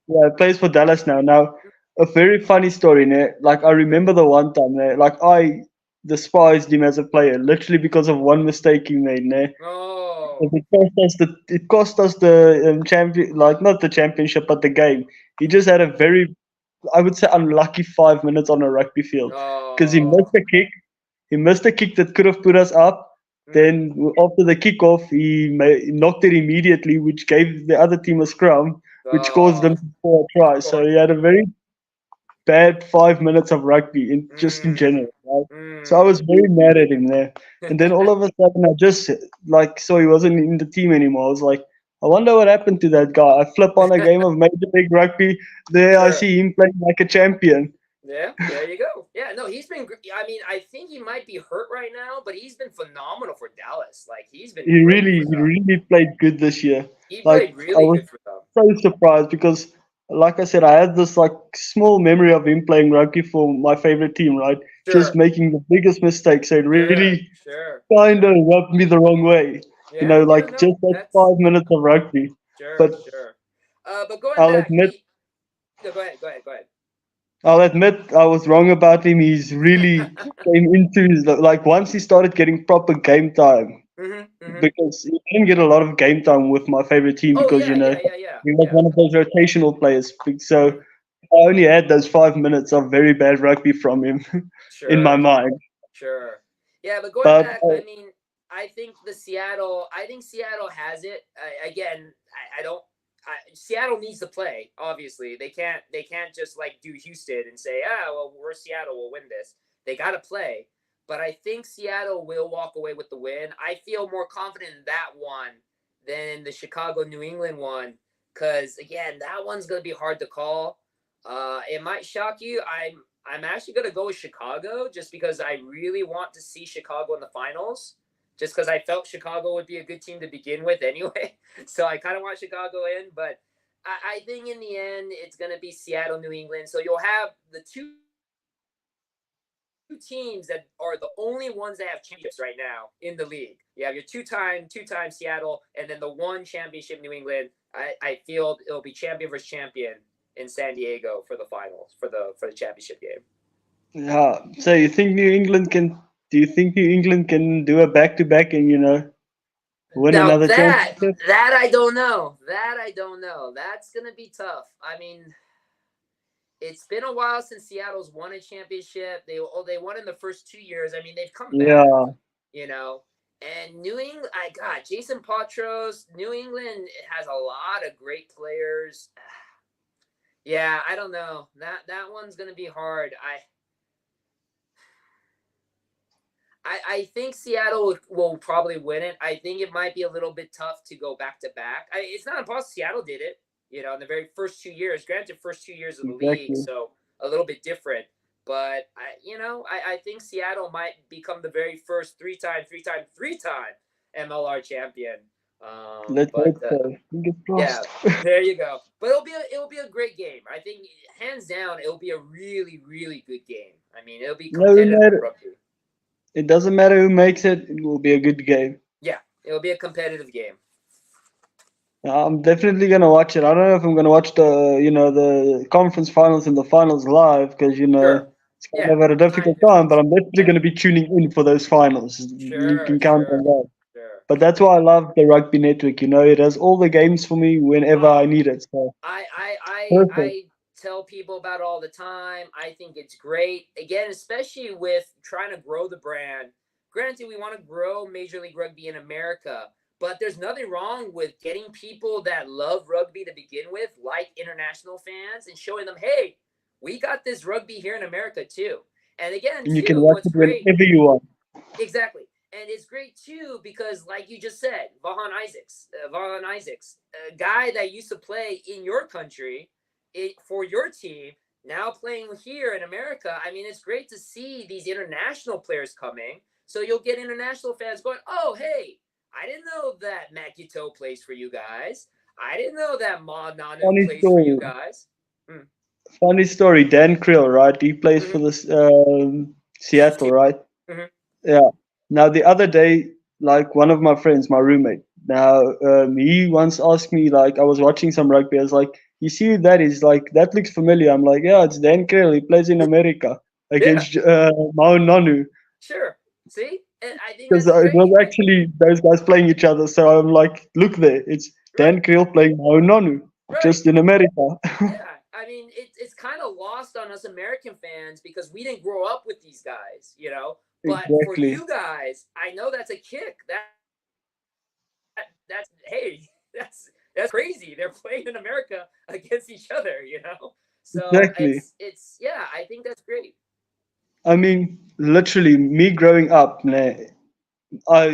yeah, he plays for Dallas now. Now, a very funny story, né? Like I Sure. remember the one time, né? Like I despised him as a player, literally because of one mistake he made, né? Oh, It cost us the champion, like not the championship, but the game. He just had a very, I would say, unlucky 5 minutes on a rugby field because he oh. missed a kick. He missed a kick that could have put us up. Mm-hmm. Then after the kickoff, he knocked it immediately, which gave the other team a scrum, which caused them Oh, to score a of try. So course. he had a very bad 5 minutes of rugby in just in general. Right? So I was Mm. very mad at him there. And then all of a sudden, I just like saw he wasn't in the team anymore. I was like, I wonder what happened to that guy. I flip on a game of Major League Rugby. There, I Sure. see him playing like a champion. Yeah, there you go. Yeah, no, he's been. I mean, I think he might be hurt right now, but he's been phenomenal for Dallas. Like he's been great for He them. really played good this year. He Like played I really was good for them. so surprised because, like I said, I had this like small memory of him playing rugby for my favorite team, right? Just Sure, making the biggest mistakes. So it sure, really sure, kind of sure. rubbed me the wrong way. You Yeah, know, yeah, like just no, that that's 5 minutes of rugby. sure, But sure. But going I'll back, admit, no, go ahead, go ahead, go ahead. I'll admit I was wrong about him. He's really came into his like once he started getting proper game time Mhm, mhm. because he didn't get a lot of game time with my favorite team Oh because yeah, yeah, yeah, yeah, he was yeah. one of those rotational players. So Mhm. I only had those 5 minutes of very bad rugby from him in my Sure, mind. sure. Yeah, but going But back, I mean, I think Seattle. I think Seattle has it. Again, I don't. Seattle needs to play. Obviously, they can't. They can't just like do Houston and say, "Ah, well, we're Seattle. We'll win this." They got to play. But I think Seattle will walk away with the win. I feel more confident in that one than the Chicago New England one because again, that one's gonna be hard to call. It might shock you. I'm actually gonna go with Chicago just because I really want to see Chicago in the finals. Just because I felt Chicago would be a good team to begin with anyway. So I kind of want Chicago in, but I think in the end it's gonna be Seattle, New England. So you'll have the two teams that are the only ones that have championships right now in the league. You have your two time Seattle, and then the one championship New England. I feel it'll be champion versus champion in San Diego for the finals for the championship game. yeah, so you think New England can? Do you think New England can do a back to back and win Now another that championship? that I don't know. That I don't know. That's gonna be tough. I mean, it's been a while since Seattle's won a championship. They won in the first 2 years. I mean, they've come back, Yeah, you know. And New England, I got Jason Patros. New England has a lot of great players. Yeah, I don't know. That one's gonna be hard. I think Seattle will probably win it. I think it might be a little bit tough to go back to back. It's not impossible. Seattle did it, in the very first 2 years. Granted, first 2 years of the league, exactly. so a little bit different. But I think Seattle might become the very first three-time MLR champion. Let's But hope so. Fingers yeah, crossed. there you go. But it'll be a great game. I think hands down, it'll be a really really good game. I mean, it'll be No competitive matter, rugby. it doesn't matter who makes it. It will be a good game. Yeah, it'll be a competitive game. I'm definitely gonna watch it. I don't know if I'm gonna watch the conference finals and the finals live because Sure. it's kind Yeah, of at a time difficult time. But difference. I'm definitely Yeah. gonna be tuning in for those finals. You Sure, can count on sure, that. sure. But that's why I love the Rugby Network. It has all the games for me whenever I Oh, need it. So I perfect. tell people about it all the time. I think it's great. Again, especially with trying to grow the brand. Granted, we want to grow Major League Rugby in America, but there's nothing wrong with getting people that love rugby to begin with, like international fans, and showing them, hey, we got this rugby here in America too. And again, And you can too, watch what's it great. whenever you want. Exactly. And it's great too because, like you just said, Vahan Isaacs, a guy that used to play in your country for your team, now playing here in America. I mean, it's great to see these international players coming. So you'll get international fans going, oh, hey, I didn't know that Matt Guiteau plays for you guys. I didn't know that Ma Nanu Funny plays for you story. guys. Mm. Funny story. Dan Creel, right? He plays for Mm-hmm. this Seattle, right? Mm-hmm. Yeah. Now the other day, like one of my friends, my roommate. Now he once asked me, like I was watching some rugby. I was like, "You see who that is? Like that looks familiar." I'm like, "Yeah, it's Dan Creel. He plays in America Yeah, against Mao Nonu." sure. See? And I think Because that's it was great. actually those guys playing each other. So I'm like, "Look there, it's Right. Dan Creel playing Mao Nonu, Right. just in America." Yeah, I mean, it's kind of lost on us American fans because we didn't grow up with these guys. But for Exactly. you guys, I know that's a kick. That's hey, that's crazy. They're playing in America against each other. So Exactly. it's yeah, I think that's great. I mean, literally, me growing up, I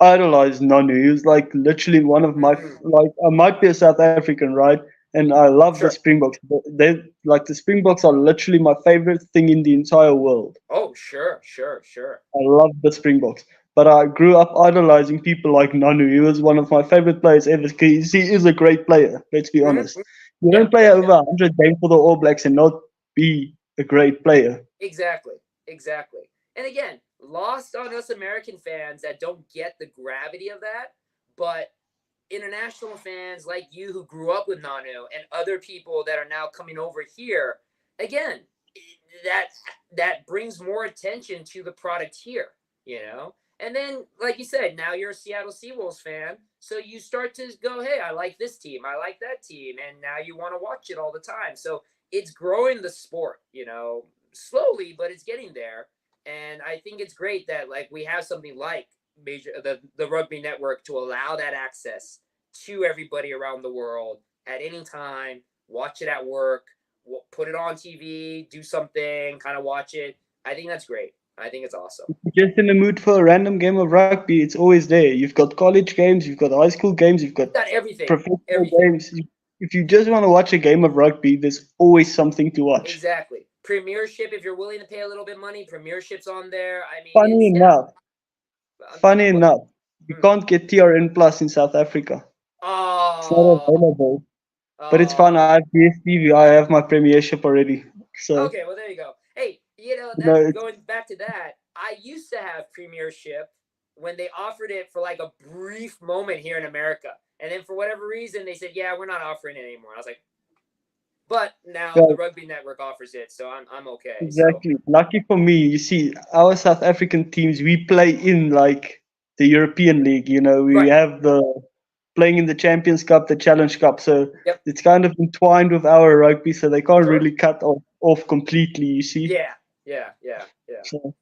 idolized Nanu. He was like literally one of my Hmm. like I might be a South African, right? And I love the Sure. Springboks. They like the Springboks are literally my favorite thing in the entire world. Oh, sure, sure, sure. I love the Springboks. But I grew up idolizing people like Nanu. He was one of my favorite players ever. 'Cause he is a great player. Let's be honest. Hmm. You Yeah, don't play yeah, over yeah. 100 games for the All Blacks and not be a great player. Exactly, exactly. And again, lost on us American fans that don't get the gravity of that, but international fans like you who grew up with Nanu and other people that are now coming over here, again, that that brings more attention to the product here, you know. And then, like you said, now you're a Seattle Seawolves fan, so you start to go, "Hey, I like this team, I like that team," and now you want to watch it all the time. So it's growing the sport, you know, slowly, but it's getting there. And I think it's great that like we have something like the Rugby Network to allow that access to everybody around the world at any time. Watch it at work, put it on TV, do something, kind of watch it. I think that's great. I think it's awesome. Just in the mood for a random game of rugby, it's always there. You've got college games, you've got high school games, you've got Got everything, professional everything. games. If you just want to watch a game of rugby, there's always something to watch. Exactly. Premiership, if you're willing to pay a little bit of money, Premiership's on there. I mean, Funny it's yeah. enough, funny What? enough, you Hmm. can't get TRN Plus in South Africa. It's not Oh, available. But it's fun. I oh. have DSTV. I have my premiership already. So, Okay, well there you go. Hey, you know you know, that it's going back to that, I used to have Premiership when they offered it for like a brief moment here in America, and then for whatever reason they said, "Yeah, we're not offering it anymore." I was like, "But now the yeah, Rugby Network offers it, so I'm okay." So exactly. Lucky for me, you see, our South African teams, we play in like the European League. You know, we right, have the playing in the Champions Cup, the Challenge Cup. So yep, it's kind of entwined with our rugby, so they can't sure, really cut off completely, you see. yeah, yeah, yeah, yeah. So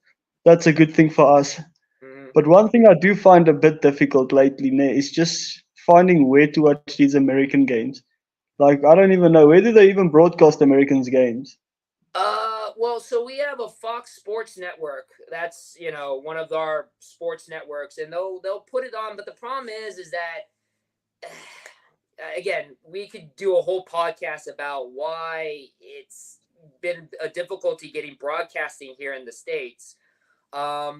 that's a good thing for us. Hmm. But one thing I do find a bit difficult lately, ne, is just finding where to watch these American games. Like, I don't even know, where do they even broadcast Americans games? Well, so we have a Fox Sports Network. That's one of our sports networks, and they'll put it on. But the problem is that again, we could do a whole podcast about why it's been a difficulty getting broadcasting here in the States.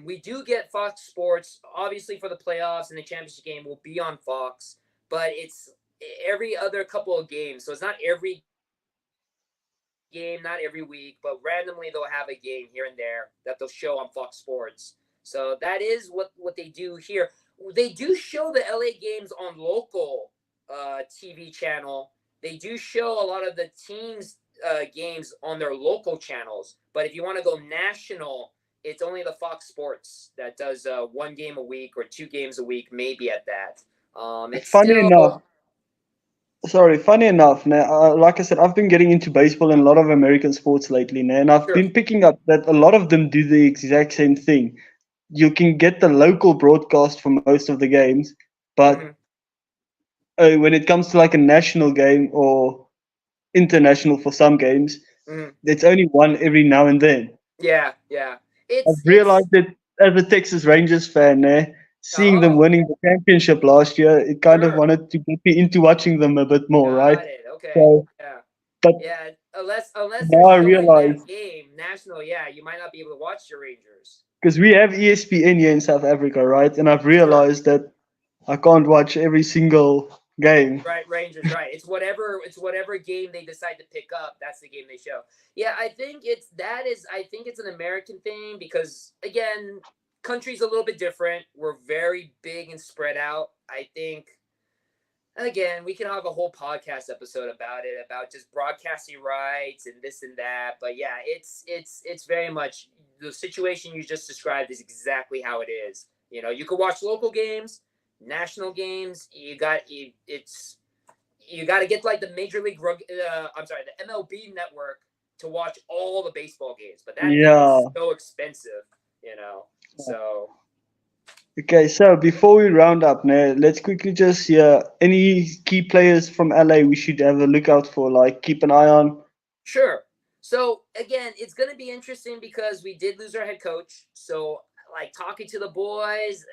We do get Fox Sports, obviously for the playoffs and the championship game will be on Fox, but it's every other couple of games. So it's not every game, not every week, but randomly they'll have a game here and there that they'll show on Fox Sports. So that is what they do here. They do show the LA games on local TV channel. They do show a lot of the teams games on their local channels. But if you want to go national, it's only the Fox Sports that does one game a week or two games a week, maybe at that. It's Funny enough, still funny enough, now, like I said, I've been getting into baseball and a lot of American sports lately, now, and I've sure. been picking up that a lot of them do the exact same thing. You can get the local broadcast for most of the games, but Mm-hmm, when it comes to like a national game or international for some games, mm-hmm. it's only one every now and then. Yeah, yeah. I've It's realized that as a Texas Rangers fan, seeing them oh, winning the championship last year, it kind of sure. wanted to get me into watching them a bit more, right? Got it. Okay. So, Yeah. but Yeah. Unless they're now I showing realize that game national, yeah, you might not be able to watch your Rangers. because we have ESPN here in South Africa, right? And I've Sure. realized that I can't watch every single game. Right, Rangers, right. It's whatever game they decide to pick up, that's the game they show. Yeah, I think it's an American thing because again, country's a little bit different. We're very big and spread out. I think again, we can have a whole podcast episode about it, about just broadcasting rights and this and that. But yeah, it's very much the situation you just described is exactly how it is. You can watch local games, national games. You got to get like the Major League I'm sorry, the MLB network to watch all the baseball games, but that thing Yeah. is so expensive. So Okay, so before we round up, let's quickly just any key players from LA we should have a look out for, like keep an eye on. Sure. So again, it's going to be interesting because we did lose our head coach. So like talking to the boys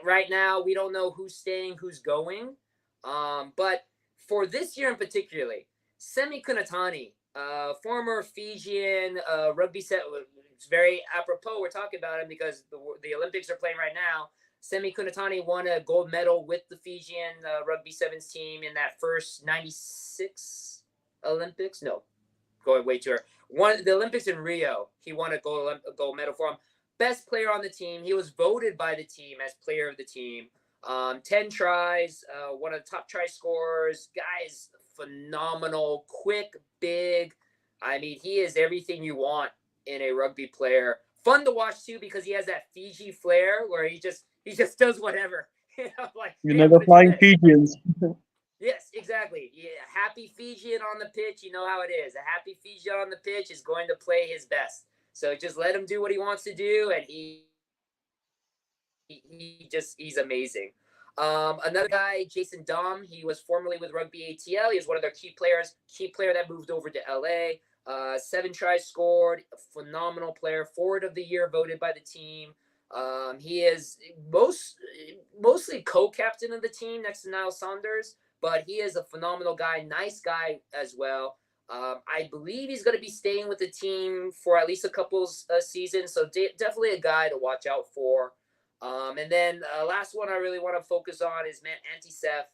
right now, we don't know who's staying, who's going. But for this year in particularly, Semi Kunatani, former Fijian rugby set, it's very apropos we're talking about him because the Olympics are playing right now. Semi Kunatani won a gold medal with the Fijian rugby sevens team in that first '96 Olympics. No, going way too early. One the Olympics in Rio, he won a gold medal for him. Best player on the team. He was voted by the team as player of the team. 10 tries, one of the top try scorers. Guy's phenomenal, quick, big. I mean, he is everything you want in a rugby player. Fun to watch too because he has that Fiji flair where he just does whatever. Like, You hey, know, I'm the gonna do flying this. pigeons. Yes, exactly. Yeah, happy Fijian on the pitch. You know how it is. A happy Fijian on the pitch is going to play his best. So just let him do what he wants to do, and he's amazing. Another guy, Jason Dom. He was formerly with Rugby ATL. He was one of their key player that moved over to LA. 7 tries scored. Phenomenal player. Forward of the year voted by the team. He is mostly co-captain of the team next to Niall Saunders, but he is a phenomenal guy, nice guy as well. I believe he's going to be staying with the team for at least a couple seasons, so definitely a guy to watch out for. And then last one I really want to focus on is Antisef.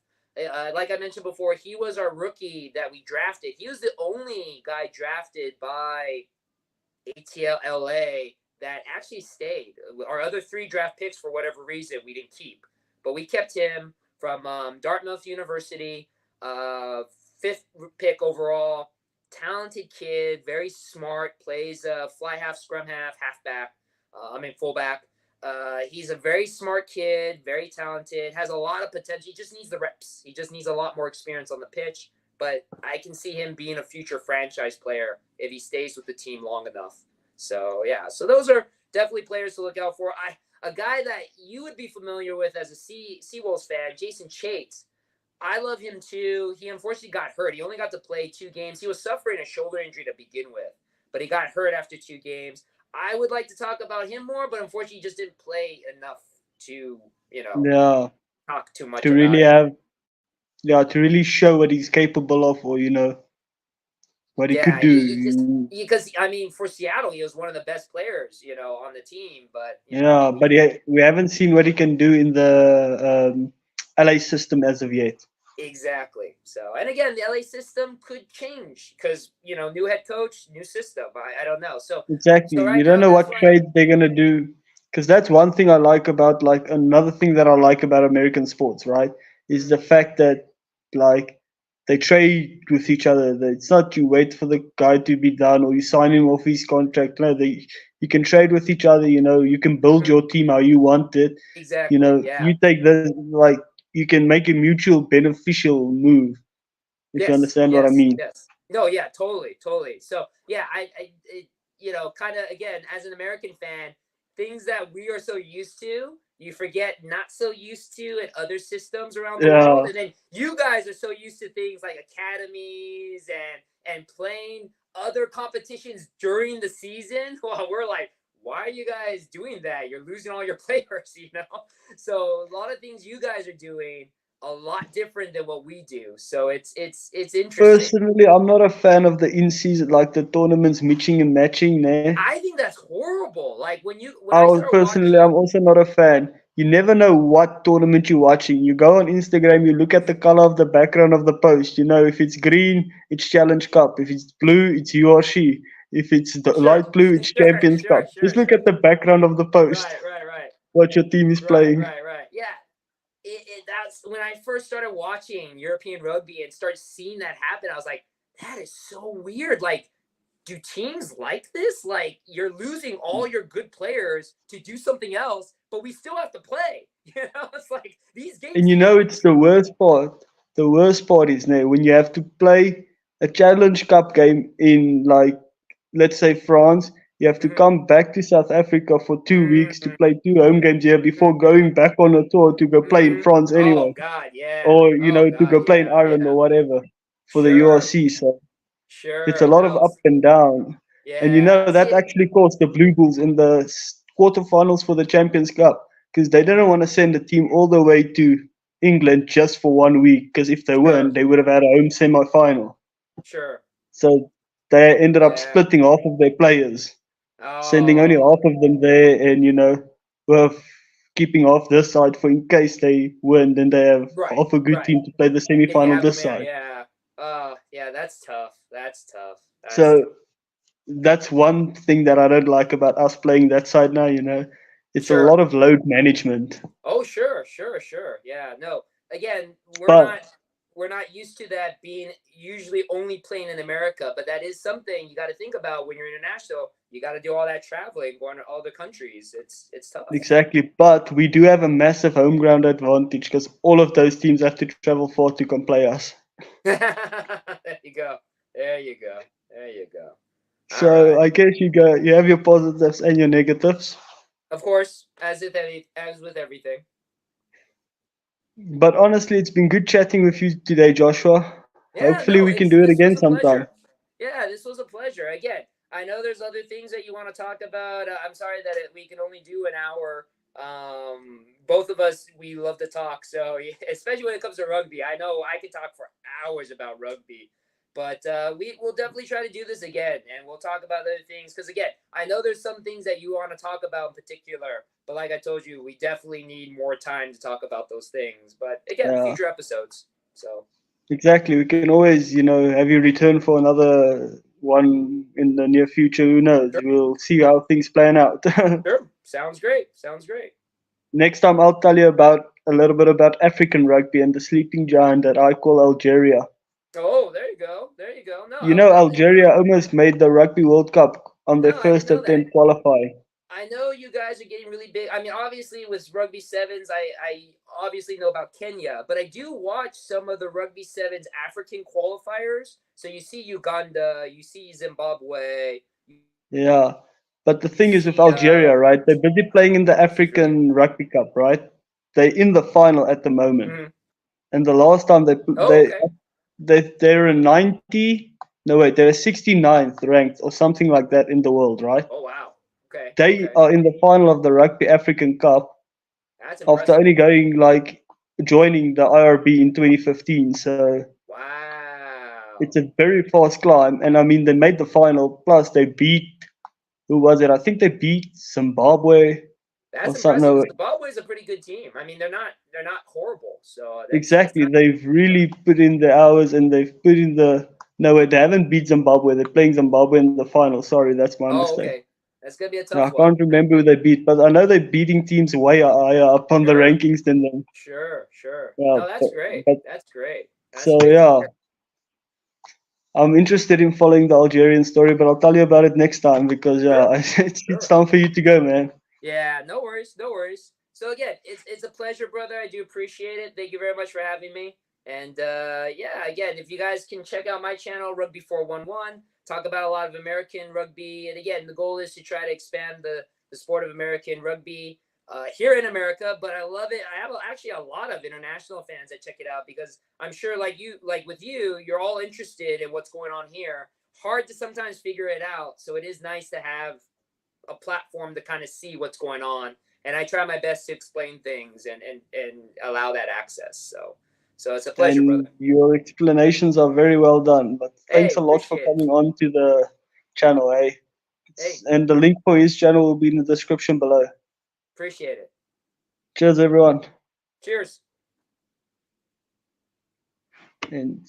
Like I mentioned before, he was our rookie that we drafted. He was the only guy drafted by ATL LA that actually stayed. Our other 3 draft picks, for whatever reason, we didn't keep. But we kept him from Dartmouth University, 5th pick overall. Talented kid, very smart, plays fly half, scrum half, halfback. Fullback. He's a very smart kid, very talented, has a lot of potential. He just needs the reps. He just needs a lot more experience on the pitch. But I can see him being a future franchise player if he stays with the team long enough. So yeah, so those are definitely players to look out for. A guy that you would be familiar with as a Seawolves fan, Jason Chates. I love him too. He unfortunately got hurt. He only got to play 2 games. He was suffering a shoulder injury to begin with, but he got hurt after 2 games. I would like to talk about him more, but unfortunately, he just didn't play enough to, Yeah, talk too much to really about him. have, yeah, to really show what he's capable of, or what he Yeah, could he just do. because for Seattle, he was one of the best players, on the team. But Yeah, but yeah, we haven't seen what he can do in the LA system as of yet. exactly. So, and again, the LA system could change because new head coach, new system. I don't know. So Exactly. You right don't now, know that's what why. trades they're gonna do, because that's one thing I like about, like, another thing that I like about American sports, right? Is Mm, the fact that, like, they trade with each other. That it's not you wait for the guy to be done or you sign him off his contract. No, you can trade with each other. You can build mhm, your team how you want it. exactly. Yeah. You take this, like, you can make a mutual beneficial move, if you Yes. understand what I Yes. mean. Yes. No. Yeah. Totally. Totally. So yeah, kind of again as an American fan, things that we are so used to, you forget not so used to in other systems around the world, Yeah. and then you guys are so used to things like academies and playing other competitions during the season. While we're like, why are you guys doing that? You're losing all your players. So a lot of things you guys are doing a lot different than what we do. So it's interesting. Personally, I'm not a fan of the in-season, like the tournaments mixing and matching. Nah. I think that's horrible. Like when I start Personally, watching. I'm also not a fan. You never know what tournament you're watching. You go on Instagram, you look at the color of the background of the post. If it's green, it's Challenge Cup. If it's blue, it's you or she. If it's the Sure, light blue, it's sure, Champions sure, Cup. sure, Just look sure. at the background of the post, Right, right, right, what your team is right, playing. right, right. Yeah, that's when I first started watching European rugby and started seeing that happen. I was like, that is so weird. Like, do teams like this? Like, you're losing all your good players to do something else, but we still have to play. It's like these And games can't it's the worst part. The worst part is now when you have to play a Challenge Cup game in, like, let's say France. You have to Mhm, come back to South Africa for 2 weeks to mhm, play 2 home games here before mhm, going back on a tour to go play in mhm. France Oh anyway, God, yeah. or Oh to God, go play in yeah, Ireland yeah. or whatever for the Sure. URC. So It's a Sure. lot of No. up and down. And Yeah. that See, actually cost the Blue Bulls in the quarterfinals for the Champions Cup because they didn't mhm, want to send the team all the way to England just for 1 week because if they sure. weren't, they would have had a home semi-final. Sure. So they ended up Yeah. splitting half of their players, sending only Oh. half of them there, and were keeping half this side for in case they win, then they have Right. half a good Right. team to play the Yeah. You semi-final have them this there. side. Yeah. Yeah. That's tough. That's tough. That's tough. So that's one thing that I don't like about us playing that side now. It's a Sure. lot of load management. Oh, sure, sure, sure. Yeah, no. Again, But we're not used to that being usually only playing in America, but that is something you got to think about when you're international. You got to do all that traveling, going to all the countries. It's tough. exactly, but we do have a massive home ground advantage because all of those teams have to travel far to come play us. There you go. There you go. There you go. All So right. I guess you have your positives and your negatives. Of course, as with everything. But honestly, it's been good chatting with you today, Joshua. Yeah, Hopefully, no, we can it's do it this again was a sometime. pleasure. Yeah, this was a pleasure. Again, I know there's other things that you want to talk about. I'm sorry that we can only do an hour. Both of us, we love to talk. So, especially when it comes to rugby, I know I can talk for hours about rugby. But we will definitely try to do this again, and we'll talk about other things. Because again, I know there's some things that you want to talk about in particular. But like I told you, we definitely need more time to talk about those things. But again, Yeah, future episodes. So. exactly. We can always, have you return for another one in the near future. Who knows? Sure. We'll see how things plan out. Sure. Sounds great. Sounds great. Next time, I'll tell you about a little bit about African rugby and the sleeping giant that I call Algeria. Oh, there you go. There you go. No, You I would know, definitely. Algeria almost made the Rugby World Cup on their No, I didn't first know that. attempt qualifying. I know you guys are getting really big. I mean, obviously with rugby sevens, I obviously know about Kenya, but I do watch some of the rugby sevens African qualifiers. So you see Uganda, you see Zimbabwe, Yeah. But the you thing is with see Algeria, right? They're busy playing in the Australia. African Rugby Cup, right? They're in the final at the moment. Mhm. And the last time Oh, okay. they're a 90, no wait, they're a 69th ranked or something like that in the world, right? Oh, wow. Okay. They Okay. are in the final of the Rugby African Cup That's after impressive. only joining the IRB in 2015. So it's Wow. a very fast climb. And I mean, they made the final. Plus, they beat who was it? I think they beat Zimbabwe or That's something. impressive. No, Zimbabwe is a pretty good team. I mean, they're not horrible. So that's exactly. not They've really put in the hours and they've put in the. No, wait, they haven't beat Zimbabwe. They're playing Zimbabwe in the final. Sorry, that's my Oh, mistake. okay. That's gonna be a No, tough I one. can't remember who they beat, but I know they're beating teams way higher up on the Sure, rankings than them. sure, sure. Yeah, No, that's great. but That's great. That's so great to yeah, hear. I'm interested in following the Algerian story, but I'll tell you about it next time because yeah, Sure, it's sure. time for you to go, man. Yeah, no worries, no worries. So again, it's a pleasure, brother. I do appreciate it. Thank you very much for having me. And yeah, again, if you guys can check out my channel, Rugby411, talk about a lot of American rugby. And again, the goal is to try to expand the sport of American rugby here in America. But I love it. I have actually a lot of international fans that check it out because I'm sure, like with you, you're all interested in what's going on here. Hard to sometimes figure it out. So it is nice to have a platform to kind of see what's going on, and I try my best to explain things and allow that access. So it's a pleasure, And brother. your explanations are very well done. But thanks Hey, a lot for appreciate it. coming on to the channel, eh? Hey, And the link for his channel will be in the description below. appreciate it. Cheers, everyone. Cheers. And